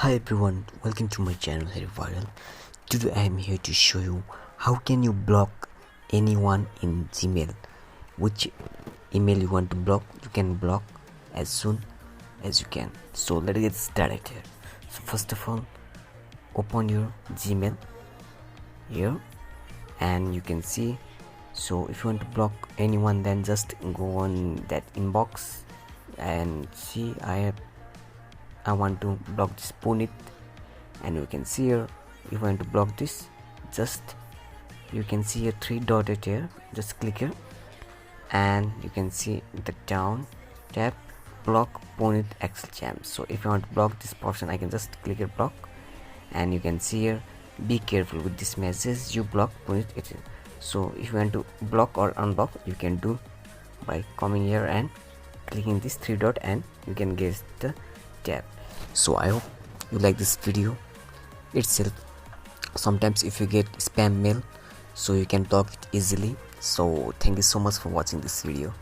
Hi everyone, welcome to my channel Harry Viral. Today I am here to show you how can you block anyone in Gmail. Which email you want to block, you can block as soon as you can. So let's get started here. So first of all, open your Gmail here and you can see. So if you want to block anyone, then just go on that inbox and see I want to block this Punit, and you can see here if you want to block this, just you can see here three dotted here, just click here and you can see the down tab block Punit Excel Jam. So if you want to block this person, I can just click here block, and you can see here be careful with this message, you block Punit. So if you want to block or unblock, you can do by coming here and clicking this three dot and you can get the tab. So I hope you like this video itself. Sometimes if you get spam mail, so you can block it easily. So thank you so much for watching this video.